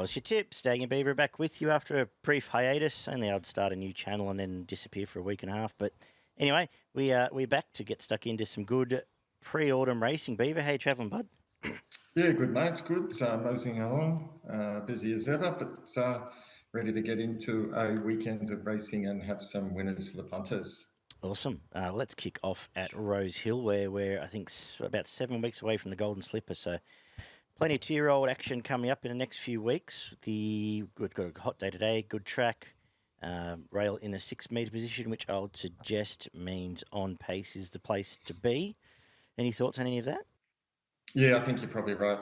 us your tips. Daggy and Beaver back with you after a brief hiatus. Only I'd start a new channel and then disappear for a week and a half. But anyway, we're back to get stuck into some good pre-autumn racing. Beaver, how you travelling, bud? Yeah, good, mate. Good. Moseying along, busy as ever, but ready to get into a weekend of racing and have some winners for the punters. Awesome. Let's kick off at Rosehill, where we're, I think, about 7 weeks away from the Golden Slipper. So plenty of two-year-old action coming up in the next few weeks. We've got a hot day today, good track. Rail in a 6-metre position, which I would suggest means on pace is the place to be. Any thoughts on any of that? Yeah, I think you're probably right.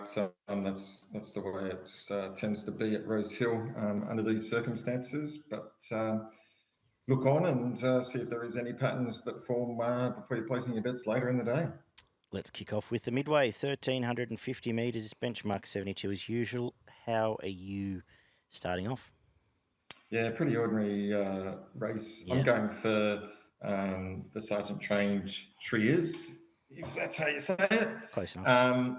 That's the way it tends to be at Rosehill under these circumstances. But look on and see if there is any patterns that form before you're placing your bets later in the day. Let's kick off with the midway, 1,350 metres, benchmark 72 as usual. How are you starting off? Yeah, pretty ordinary race. Yeah. I'm going for the Sergeant Trained Triers, if that's how you say it. Close enough.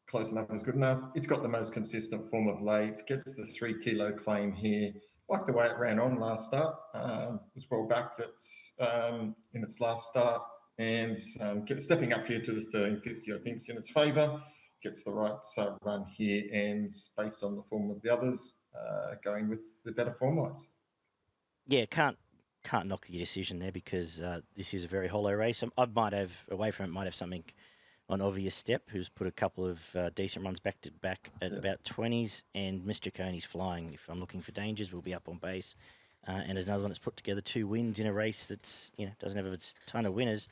Close enough is good enough. It's got the most consistent form of late. Gets the 3 kilo claim here. Like the way it ran on last start. Was well backed in its last start. And stepping up here to the 1350, I think, is in its favour. Gets the right run here, and based on the form of the others, going with the better form lights. Yeah, can't knock your decision there because this is a very hollow race. I might have, away from it, might have something on Obvious Step, who's put a couple of decent runs back to back at about 20s, and Mr. Coney's flying. If I'm looking for dangers, we'll be up on base. And there's another one that's put together 2 wins in a race that's, doesn't have a ton of winners.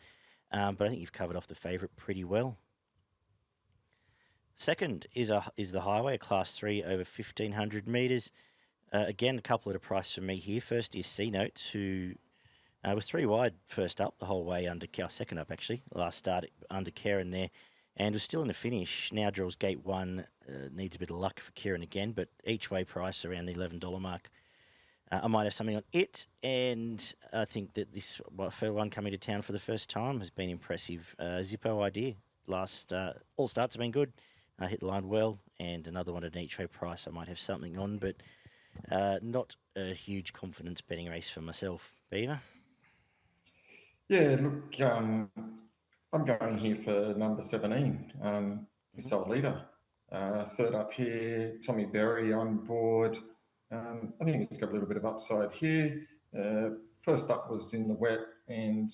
But I think you've covered off the favourite pretty well. Second is the Highway, a Class 3 over 1,500 metres. Again, a couple at a price for me here. First is C-Notes, who was 3 wide first up the whole way under second up, actually. Last start under Karen there. And was still in the finish. Now draws gate 1. Needs a bit of luck for Kieran again, but each way price around the $11 mark. I might have something on it, and I think that this fair one coming to town for the first time has been impressive. Zippo idea. Last all starts have been good. Hit the line well, and another one at an each way price I might have something on, but not a huge confidence betting race for myself. Beaver? Yeah, look, I'm going here for number 17, Missile Leader. Third up here, Tommy Berry on board. I think it's got a little bit of upside here. First up was in the wet and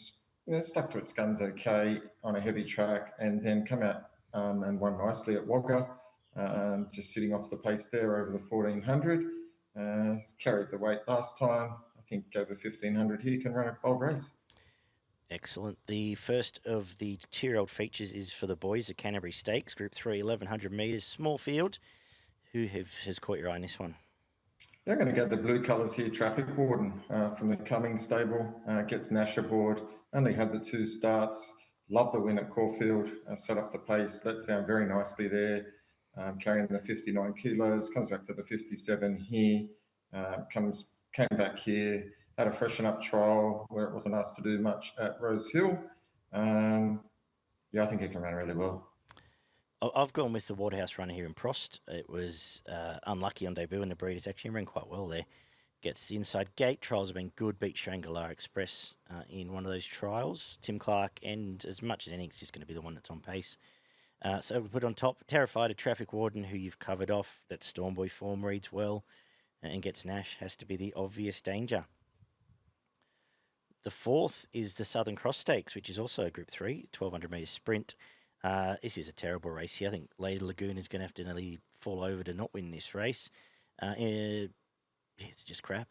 stuck to its guns okay on a heavy track, and then come out and won nicely at Wagga, just sitting off the pace there over the 1,400. Carried the weight last time. I think over 1,500 here can run a bold race. Excellent. The first of the 2-year-old features is for the boys, the Cannonbury Stakes, Group 3, 1,100 metres, small field. Who has caught your eye in this one? Yeah, I'm going to go the blue colours here. Traffic Warden from the Cummings stable, gets Nash aboard. Only had the 2 starts. Love the win at Caulfield. Set off the pace, let down very nicely there. Carrying the 59 kilos, comes back to the 57 here. Came back here, had a freshen up trial where it wasn't asked to do much at Rosehill. Yeah, I think it can run really well. I've gone with the Waterhouse runner here in Prost. It was unlucky on debut, and the breeders actually ran quite well there. Gets the inside gate. Trials have been good. Beat Shangri-La Express in one of those trials. Tim Clark, and as much as anything, it's just going to be the one that's on pace. So we put on top Terrified, a Traffic Warden, who you've covered off. That Stormboy form reads well and gets Nash. Has to be the obvious danger. The fourth is the Southern Cross Stakes, which is also a Group 3, 1,200 metre sprint. This is a terrible race here. I think Lady Laguna is going to have to nearly fall over to not win this race. It's just crap.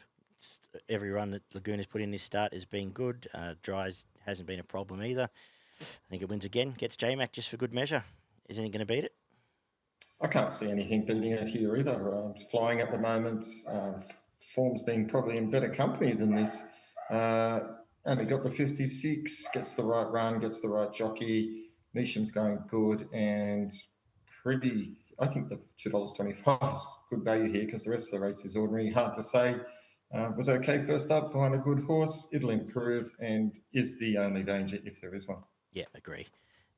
Every run that Laguna's put in this start has been good. Dries hasn't been a problem either. I think it wins again. Gets J-Mac just for good measure. Is anything going to beat it? I can't see anything beating it here either. It's flying at the moment. Form's been probably in better company than this. Only got the 56, gets the right run, gets the right jockey. Nisham's going good and pretty. I think the $2.25 is good value here because the rest of the race is ordinary. Hard to say. Was okay first up behind a good horse. It'll improve and is the only danger if there is one. Yeah, agree.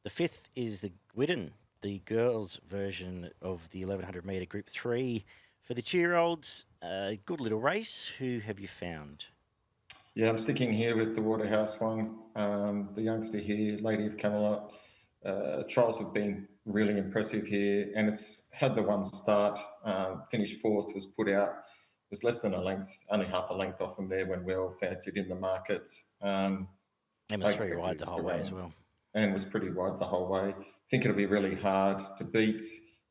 The fifth is the Widden, the girls' version of the 1,100 metre Group 3, For the 2-year-olds, good little race. Who have you found? Yeah, I'm sticking here with the Waterhouse one. The youngster here, Lady of Camelot. Trials have been really impressive here, and it's had the one start. Finished fourth, was put out. Was less than a length, only half a length off from there when we all fancied in the market. And I was 3 expect wide the this whole to way run, as well. and was pretty wide the whole way. I think it'll be really hard to beat.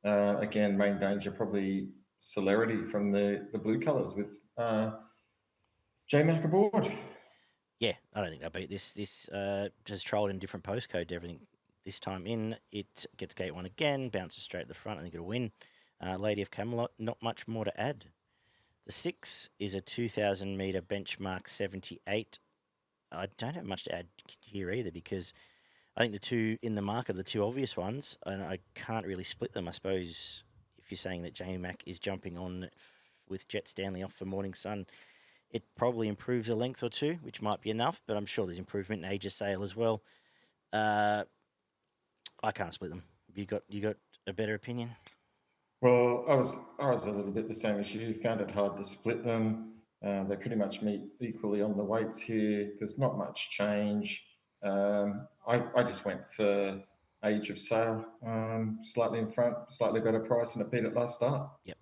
Again, main danger probably celerity from the blue colours with J-Mac aboard. Yeah, I don't think they'll beat this. This just trolled in different postcode to everything. This time in, it gets gate 1 again, bounces straight at the front. I think it'll win. Lady of Camelot, not much more to add. The 6 is a 2,000 metre benchmark 78. I don't have much to add here either because I think the two in the market are the two obvious ones, and I can't really split them. I suppose if you're saying that J-Mac is jumping on with Jet Stanley off for Morning Sun, it probably improves a length or two, which might be enough, but I'm sure there's improvement in age of sale as well. I can't split them. You got a better opinion? Well, I was a little bit the same as you. Found it hard to split them. They pretty much meet equally on the weights here. There's not much change. I just went for age of sale, slightly in front, slightly better price, and it beat it last start. Yep.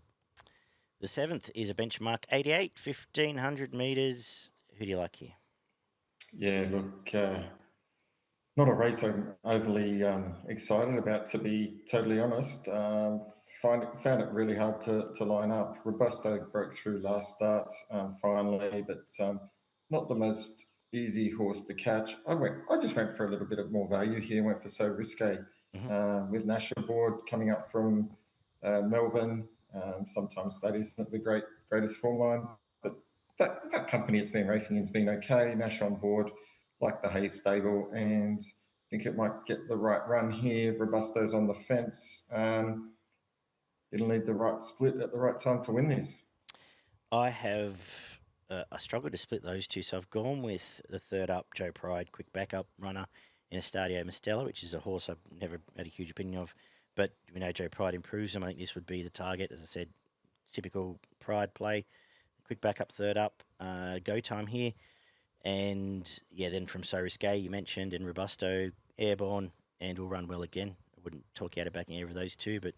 The 7th is a benchmark 88, 1,500 metres. Who do you like here? Yeah, look, not a race I'm overly excited about, to be totally honest. Found it really hard to line up. Robusto broke through last start finally, but not the most easy horse to catch. I just went for a little bit of more value here. Went for So Risque with Nash aboard coming up from Melbourne. Sometimes that isn't the greatest form line, but that company it's been racing in's been okay. Nash on board, like the Hayes stable, and I think it might get the right run here. Robusto's on the fence. It'll need the right split at the right time to win this. I have I struggled to split those two, so I've gone with the 3rd up, Joe Pride, quick backup runner in Estadio Mistella, which is a horse I've never had a huge opinion of, but we know Joe Pride improves him. I think this would be the target, as I said, typical Pride play. Quick backup, 3rd up, go time here. And yeah, then from So Risque, you mentioned, and Robusto, airborne, and will run well again. I wouldn't talk you out of backing either of those two, but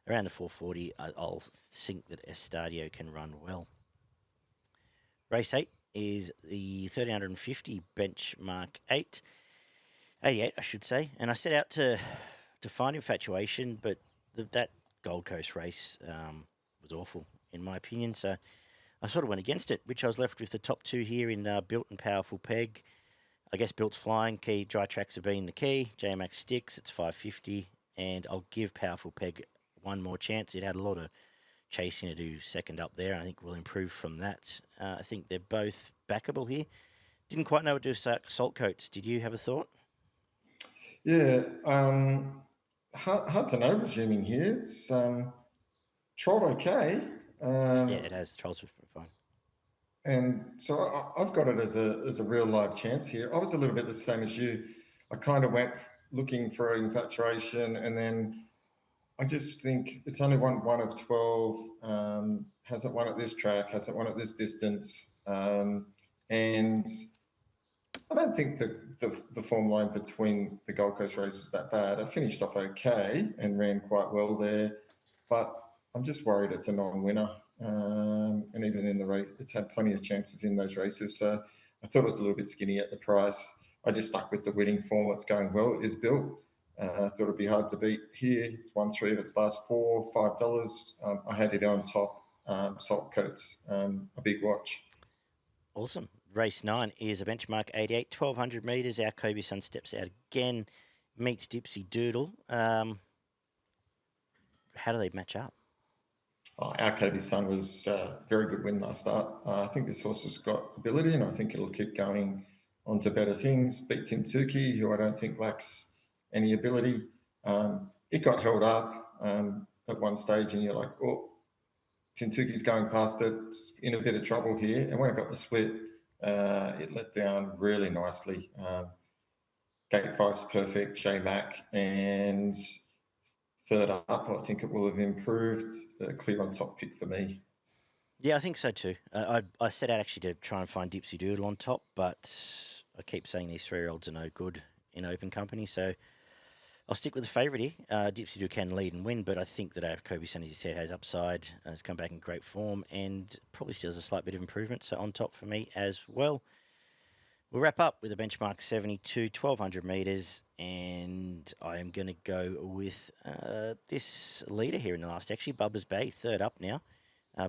around the 440, I'll think that Estadio can run well. Race 8 is the 1,350 benchmark 88, I should say. And I set out to find Infatuation, but that Gold Coast race was awful, in my opinion. So I sort of went against it, which I was left with the top 2 here in Built and Powerful Peg. I guess Built's flying. Key dry tracks have been the key. J-Max sticks, it's 550. And I'll give Powerful Peg one more chance. It had a lot of chasing to do second up there. I think we'll improve from that. I think they're both backable here. Didn't quite know what to do with Salt Coats. Did you have a thought? Yeah, hard to know resuming here. It's trod okay. Yeah, it has. The trials were fine. And so I've got it as a real live chance here. I was a little bit the same as you. I kind of went looking for Infatuation, and then I just think it's only won 1 of 12, hasn't won at this track, hasn't won at this distance. And I don't think the form line between the Gold Coast race was that bad. I finished off okay and ran quite well there, but I'm just worried it's a non-winner. And even in the race, it's had plenty of chances in those races. So I thought it was a little bit skinny at the price. I just stuck with the winning form that's going well. It is Built. I thought it'd be hard to beat here. It's won 3 of its last 4, $5. I had it on top. Salt Coats, a big watch. Awesome. Race 9 is a benchmark 88, 1,200 metres. Our Kobison steps out again, meets Dipsy Doodle. How do they match up? Our Kobison was a very good win last start. I think this horse has got ability, and I think it'll keep going on to better things. Beat Tintuki, who I don't think lacks any ability. It got held up at one stage, and you're like, oh, Tintuki's going past it, it's in a bit of trouble here. And when it got the split, it let down really nicely. Gate 5's perfect, J-Mac, and third up, I think it will have improved. Clear on top pick for me. Yeah, I think so too. I set out actually to try and find Dipsy Doodle on top, but I keep saying these 3-year-olds are no good in open company, so I'll stick with the favourite here. Dipsy Doodle can lead and win, but I think that our Kobison, as you said, has upside, has come back in great form, and probably still has a slight bit of improvement, so on top for me as well. We'll wrap up with a benchmark 72, 1,200 metres, and I am going to go with this leader here in the last, actually, Bubba's Bay, third up now.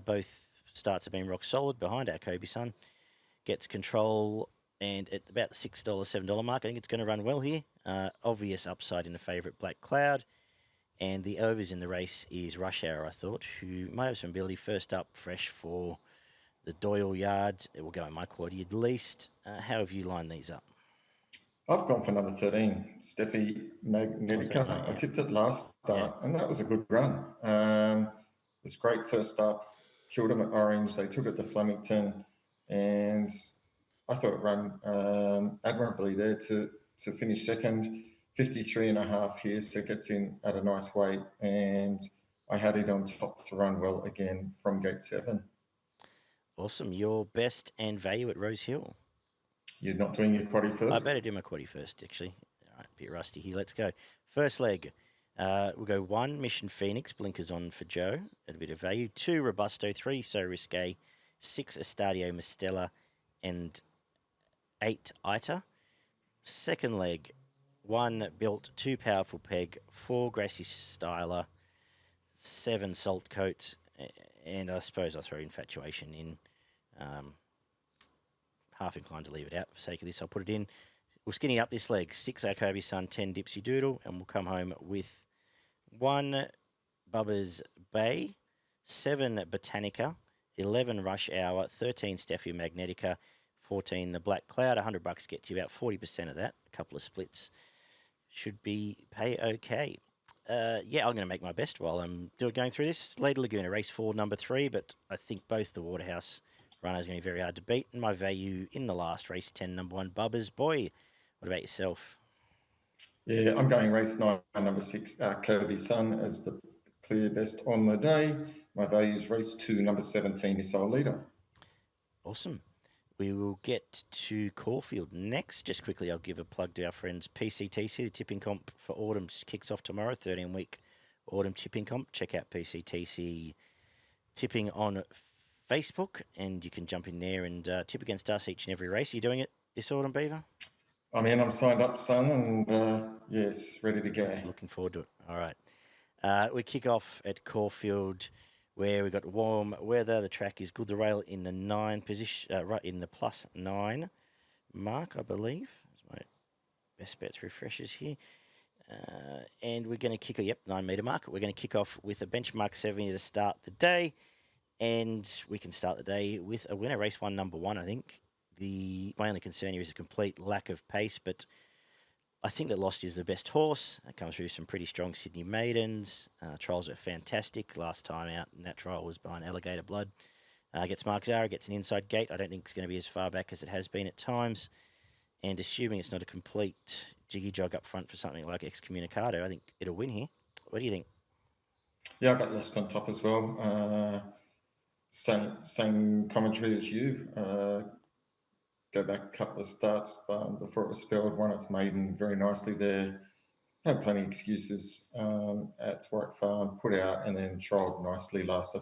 Both starts have been rock solid behind our Kobison. Gets control, and at about the $6, $7 mark, I think it's going to run well here. Obvious upside in the favourite Black Cloud. And the overs in the race is Rush Hour, I thought, who might have some ability. First up, fresh for the Doyle yard. It will go in my quaddy at least. How have you lined these up? I've gone for number 13, Steffi Magnetica. Yeah. I tipped it last start, and that was a good run. It was great first up, killed them at Orange. They took it to Flemington, and I thought it ran admirably there to finish second. 53.5 here, so it gets in at a nice weight, and I had it on top to run well again from gate 7. Awesome. Your best and value at Rosehill. You're not doing your quaddy first? I better do my quaddy first, actually. All right, a bit rusty here. Let's go. First leg. We'll go 1, Mission Phoenix, blinkers on for Joe, at a bit of value. 2, Robusto. 3, So Risque. 6, Estadio Mistella. And 8, Ita. Second leg. 1, Built. 2, Powerful Peg. 4, Grassy Styler. 7, Salt Coat. And I suppose I'll throw Infatuation in. Half inclined to leave it out for sake of this. I'll put it in. We'll skinny up this leg. 6, Our Kobison. 10, Dipsy Doodle. And we'll come home with 1, Bubba's Bay. 7, Botanica. 11, Rush Hour. 13, Steffi Magnetica. 14, The Black Cloud. $100 gets you about 40% of that. A couple of splits should be pay okay. Yeah, I'm going to make my best while I'm going through this. Lady Laguna, race 4, number 3, but I think both the Waterhouse runners are going to be very hard to beat. And my value in the last, race 10, number 1, Bubba's Boy. What about yourself? Yeah, I'm going race 9, number 6, Our Kobison as the clear best on the day. My value is race 2, number 17, Missile Leader. Awesome. We will get to Caulfield next. Just quickly, I'll give a plug to our friends PCTC. The tipping comp for autumn kicks off tomorrow, 13-week autumn tipping comp. Check out PCTC tipping on Facebook, and you can jump in there and tip against us each and every race. Are you doing it this autumn, Beaver? I'm signed up, son, and yes, ready to go. Looking forward to it. All right. We kick off at Caulfield, where we've got warm weather. The track is good. The rail in the 9 position, right in the +9 mark, I believe. That's my best bets refreshers here. And we're going to kick, 9-metre mark. We're going to kick off with a benchmark 70 to start the day. And we can start the day with a winner, race 1, number 1, I think. My only concern here is a complete lack of pace, but I think that Lost is the best horse. It comes through some pretty strong Sydney maidens. Trials are fantastic. Last time out in that trial was behind Alligator Blood. Gets Mark Zara, gets an inside gate. I don't think it's going to be as far back as it has been at times. And assuming it's not a complete jiggy jog up front for something like Excommunicado, I think it'll win here. What do you think? Yeah, I got Lost on top as well. Same commentary as you. Go back a couple of starts before it was spelled. Won its maiden very nicely there. Had plenty of excuses at Warwick Farm, put out, and then trialled nicely last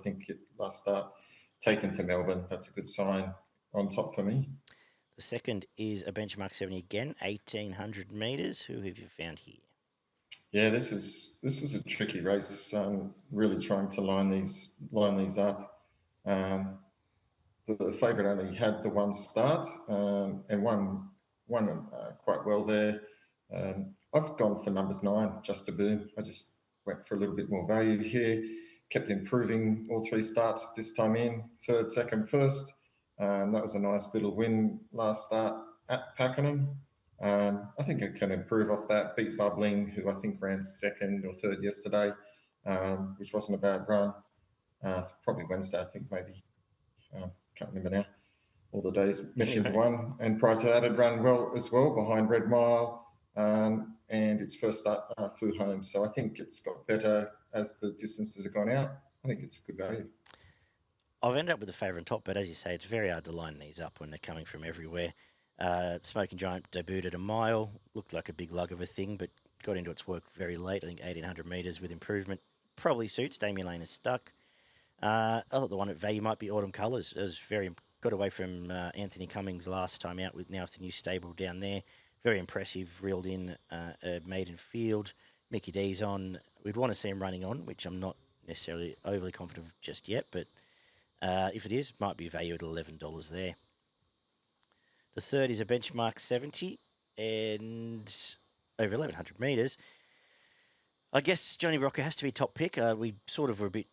start. Taken to Melbourne. That's a good sign. On top for me. The second is a benchmark 70 again, 1,800 metres. Who have you found here? Yeah, this was a tricky race. Really trying to line these up. The favourite only had the one start and won quite well there. I've gone for numbers 9, Just a Boom. I just went for a little bit more value here. Kept improving all 3 starts this time in. 3rd, 2nd, 1st. That was a nice little win last start at Pakenham. I think it can improve off that. Beat Bubbling, who I think ran 2nd or 3rd yesterday, which wasn't a bad run. Probably Wednesday, I think, maybe. Can't remember now. All the days mesh into one. And prior to that, had run well as well behind Red Mile. and its first start flew home. So I think it's got better as the distances have gone out. I think it's good value. I've ended up with the favourite on top, but as you say, it's very hard to line these up when they're coming from everywhere. Smoking Giant debuted at a mile, looked like a big lug of a thing, but got into its work very late. I think 1,800 metres with improvement probably suits. Damien Lane is stuck. I thought the one at value might be Autumn Colours. It was got away from Anthony Cummings last time out with the new stable down there. Very impressive, reeled in a maiden field. Mickey D's on. We'd want to see him running on, which I'm not necessarily overly confident of just yet, but if it is, might be valued at $11 there. The third is a benchmark 70 and over 1,100 metres. I guess Johnny Rocker has to be top pick. We sort of were a bit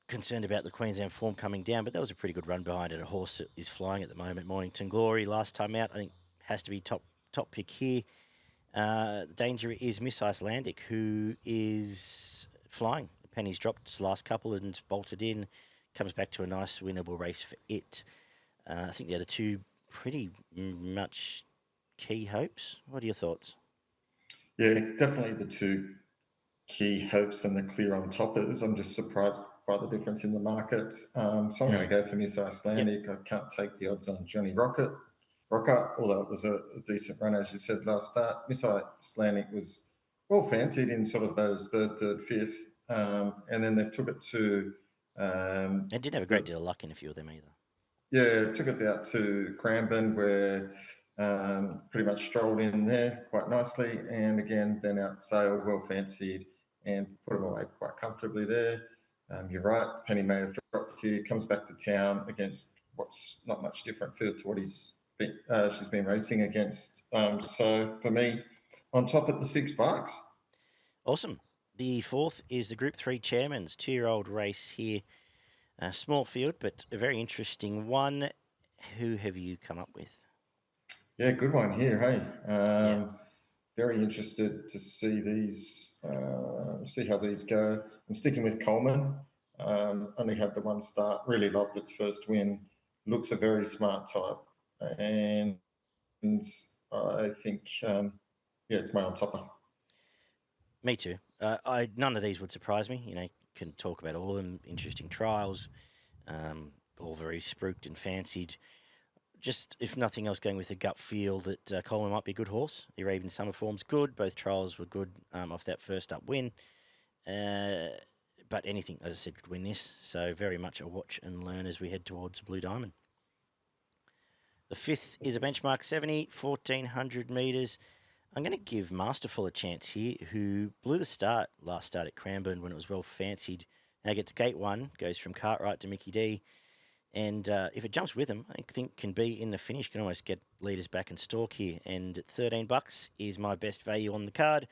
concerned about the Queensland form coming down, but that was a pretty good run behind it. A horse that is flying at the moment. Mornington Glory last time out, I think has to be top pick here. The danger is Miss Icelandic, who is flying. The pennies dropped the last couple and bolted in. Comes back to a nice winnable race for it. I think the other two pretty much key hopes. What are your thoughts? Yeah, definitely the two key hopes and the clear on toppers. I'm just surprised by the difference in the market. So I'm going to go for Miss Icelandic. Yep. I can't take the odds on Johnny Rocker, although it was a decent run, as you said, last start. Miss Icelandic was well fancied in sort of those third, fifth, and then they've took it to... it didn't have a great deal of luck in a few of them either. Yeah, took it out to Cranbourne, where pretty much strolled in there quite nicely, and again, then out sale, well fancied, and put them away quite comfortably there. You're right, Penny may have dropped here, comes back to town against what's not much different field to what she's been racing against. So for me, on top at the $6. Awesome. The fourth is the Group 3 Chairman's 2-year-old race here. Small field, but a very interesting one. Who have you come up with? Yeah, good one here, hey. Very interested to see these, see how these go. I'm sticking with Coleman. Only had the one start, really loved its first win. Looks a very smart type. And I think, it's my on topper. Me too. None of these would surprise me. You know, can talk about all of them. Interesting trials, all very spruiked and fancied. Just, if nothing else, going with a gut feel that Coleman might be a good horse. The Arabian Summer form's good. Both trials were good off that first up win. But anything, as I said, could win this. So very much a watch and learn as we head towards Blue Diamond. The fifth is a benchmark 70, 1,400 metres. I'm going to give Masterful a chance here, who blew the last start at Cranbourne when it was well fancied. Now gets gate one, goes from Cartwright to Mickey D. And if it jumps with him, I think can be in the finish, can almost get leaders back and stalk here. And at $13 is my best value on the card.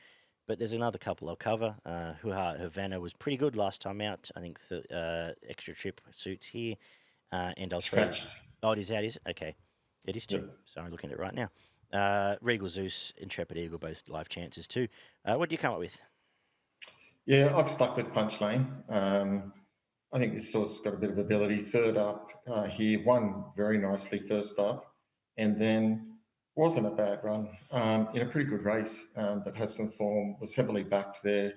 But there's another couple I'll cover. Havana was pretty good last time out. I think the extra trip suits here. And I'll Scratched. Oh, it is out, is it? Okay. It is too. Yep. Sorry, looking at it right now. Regal Zeus, Intrepid Eagle, both live chances too. What do you come up with? Yeah, I've stuck with Punch Lane. I think this horse has got a bit of ability. Third up here, won very nicely first up, and then wasn't a bad run in a pretty good race that has some form, was heavily backed there.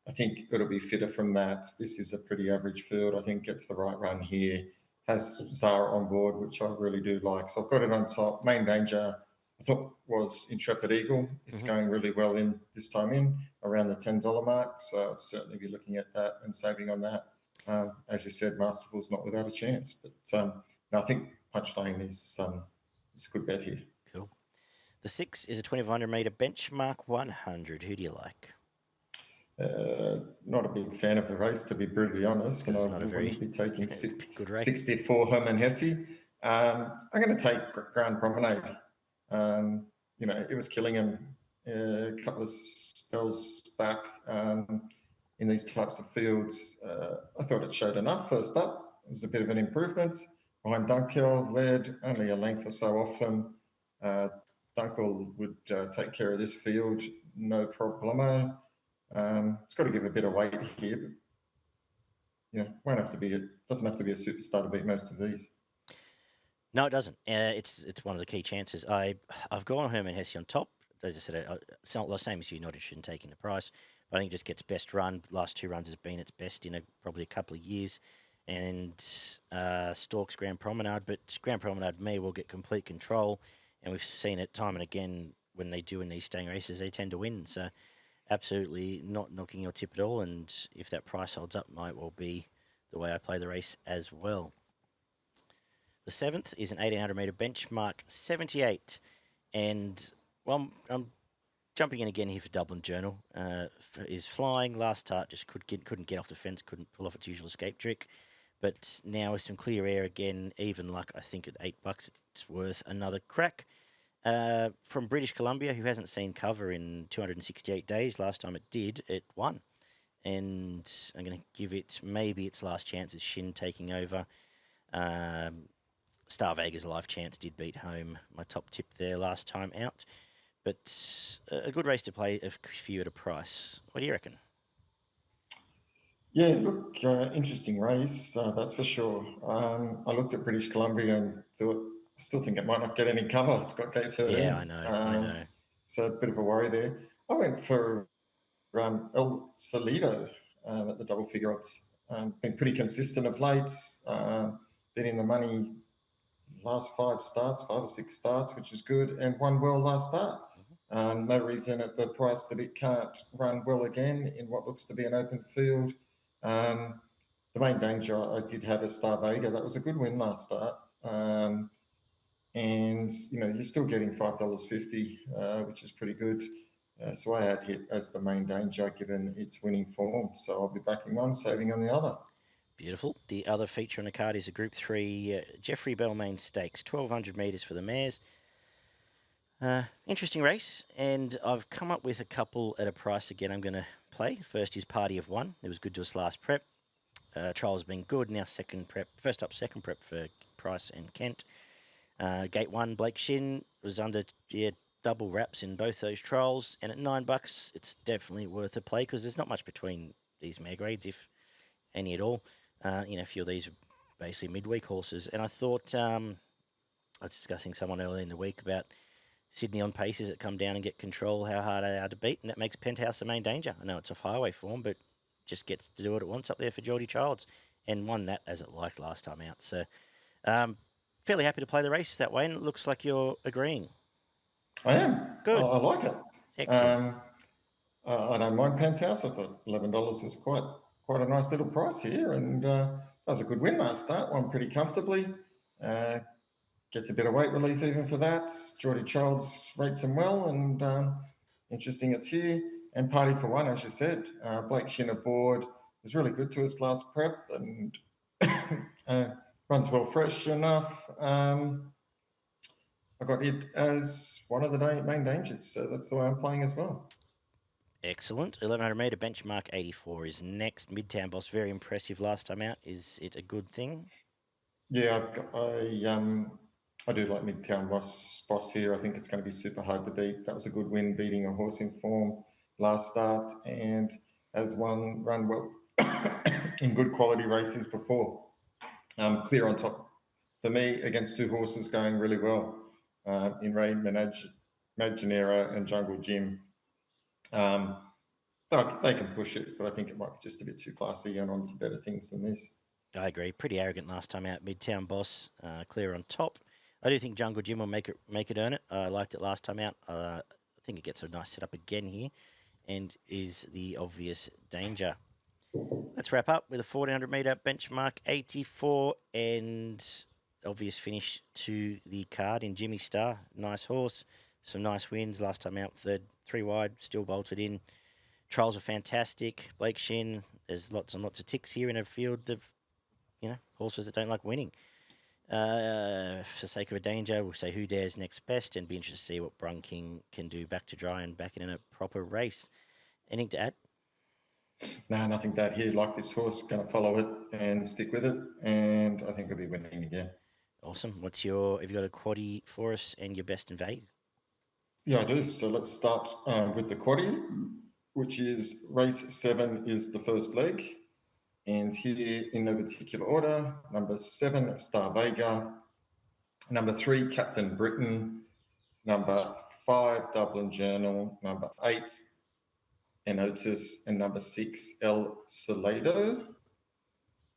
I think it'll be fitter from that. This is a pretty average field. I think gets the right run here. Has Zara on board, which I really do like. So I've got it on top. Main danger, I thought, was Intrepid Eagle. It's going really well in this time in, around the $10 mark. So I'd certainly be looking at that and saving on that. As you said, Masterful's not without a chance. But I think Punch Lane is a good bet here. Cool. The 6 is a 2,500 metre benchmark 100. Who do you like? Not a big fan of the race, to be brutally honest. And I wouldn't be taking 64 Herman Hesse. I'm going to take Grand Promenade. It was killing him a couple of spells back in these types of fields. I thought it showed enough first up. It was a bit of an improvement. Behind Dunkel, led only a length or so off them. Dunkel would take care of this field, no problemo. It's got to give a bit of weight here, but doesn't have to be a superstar to beat most of these. No, it doesn't. It's one of the key chances. I've gone Herman Hesse on top. as I said, it's not the same as you, not interested in taking the price. But I think it just gets best run. Last 2 runs has been its best in probably a couple of years. And Storks Grand Promenade, but Grand Promenade me will get complete control. And we've seen it time and again when they do in these staying races, they tend to win. So absolutely not knocking your tip at all. And if that price holds up, might well be the way I play the race as well. The 7th is an 1,800 metre benchmark 78. And well, I'm jumping in again here for Dublin Journal. Is flying. Last start just couldn't get off the fence, couldn't pull off its usual escape trick. But now with some clear air again, even luck, I think at $8, it's worth another crack. From British Columbia, who hasn't seen cover in 268 days. Last time it did, it won. And I'm going to give it maybe its last chance with Shin taking over. Star Vega's life chance did beat home. My top tip there last time out. But a good race to play if you at a price. What do you reckon? Yeah, look, interesting race, that's for sure. I looked at British Columbia and thought, I still think it might not get any cover. It's got gate 13. Yeah, I know. So a bit of a worry there. I went for El Solido at the double figure odds. Been pretty consistent of late. Been in the money last 5 or 6 starts, which is good, and won well last start. No reason at the price that it can't run well again in what looks to be an open field. The main danger, I did have a Star Vega. That was a good win last start. And, you're still getting $5.50, which is pretty good. So I had hit as the main danger given its winning form. So I'll be backing one, saving on the other. Beautiful. The other feature on the card is a Group 3 Geoffrey Bellmaine Stakes, 1,200 metres for the mares. Interesting race, and I've come up with a couple at a price again I'm going to play. First is Party of One. It was good to us last prep. Trial's been good. Now second prep. First up, second prep for Price and Kent. Gate 1, Blake Shin was under double wraps in both those trials. And at $9, it's definitely worth a play because there's not much between these mare grades, if any at all. A few of these are basically midweek horses. And I thought, I was discussing someone earlier in the week about Sydney on paces that come down and get control, how hard they are to beat, and that makes Penthouse the main danger. I know it's off highway form, but just gets to do what it wants up there for Geordie Childs, and won that as it liked last time out. So fairly happy to play the race that way, and it looks like you're agreeing. I am. Good. I like it. Excellent. I don't mind Penthouse. I thought $11 was quite a nice little price here, and that was a good win last start. Won pretty comfortably. Gets a bit of weight relief even for that. Geordie Childs rates him well, and interesting it's here. And Party for One, as you said. Blake Shin aboard was really good to us last prep, and runs well fresh enough. I got it as one of the main dangers, so that's the way I'm playing as well. Excellent. 1,100 metre benchmark 84 is next. Midtown Boss, very impressive last time out. Is it a good thing? Yeah, I do like Midtown Boss here. I think it's going to be super hard to beat. That was a good win, beating a horse in form last start, and has run well in good quality races before. Clear on top for me against 2 horses going really well in Ray Maginera and Jungle Jim. They can push it, but I think it might be just a bit too classy and on to better things than this. I agree. Pretty arrogant last time out. Midtown Boss, clear on top. I do think Jungle Jim will make it earn it. I liked it last time out. I think it gets a nice setup again here and is the obvious danger. Let's wrap up with a 1,400 metre benchmark 84 and obvious finish to the card in Jimmysstar. Nice horse. Some nice wins last time out. Third, 3 wide, still bolted in. Trials are fantastic. Blake Shin, there's lots and lots of ticks here in a field of, horses that don't like winning. For the sake of a danger, we'll say Who Dares next best and be interested to see what Brun King can do back to dry and back in a proper race. Anything to add? No, nothing to add here. Like this horse, going to follow it and stick with it, and I think we'll be winning again. Awesome. Have you got a quaddie for us and your best in value? Yeah, I do. So let's start with the quaddie, which is race 7 is the first leg. And here in no particular order, number 7, Star Vega, number 3, Captain Britain, number 5, Dublin Journal, number 8, Enotis, and number 6, El Salado.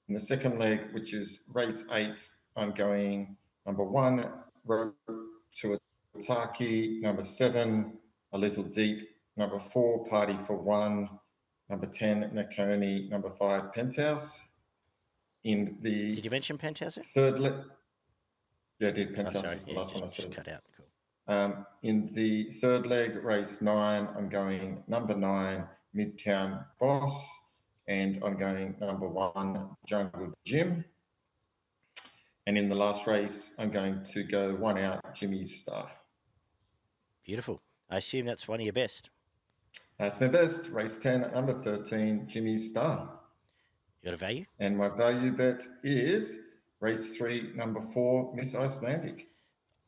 In the second leg, which is race 8, I'm going number 1, Road to Ataki, number 7, A Little Deep, number 4, Party for One, number 10, Nakoni, number 5, Penthouse. In the Did you mention Penthouse? third leg, yeah, I did. Oh, Penthouse sorry. was the Yeah, last one I just said. cut out. Cool. In the third leg, race 9, I'm going number 9, Midtown Boss, and I'm going number 1, Jungle Jim. And in the last race, I'm going to go 1 out, Jimmysstar. Beautiful. I assume that's one of your best. That's my best. Race 10, number 13, Jimmysstar. You got a value? And my value bet is race 3, number 4, Miss Icelandic.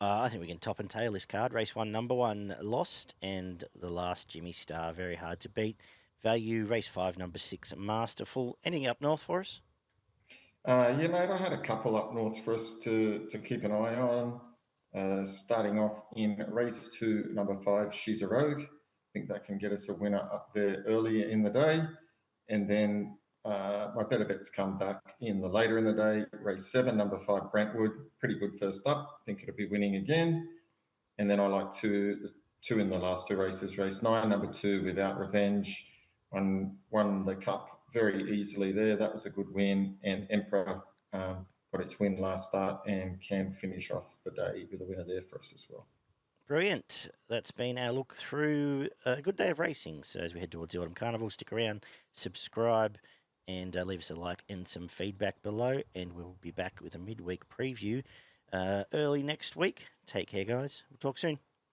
I think we can top and tail this card. Race 1, number 1, Lost, and the last, Jimmysstar, very hard to beat. Value, race 5, number 6, Masterful. Anything up north for us? Yeah, mate, I had a couple up north for us to keep an eye on. Starting off in race 2, number 5, She's a Rogue. I think that can get us a winner up there earlier in the day. And then my better bets come back in the later in the day. Race 7, number 5, Brentwood. Pretty good first up. I think it'll be winning again. And then I like two in the last 2 races. Race 9, number 2, Without Revenge. Won the Cup very easily there. That was a good win. And Emperor got its win last start and can finish off the day with a winner there for us as well. Brilliant. That's been our look through a good day of racing. So as we head towards the Autumn Carnival, stick around, subscribe, and leave us a like and some feedback below. And we'll be back with a midweek preview early next week. Take care, guys. We'll talk soon.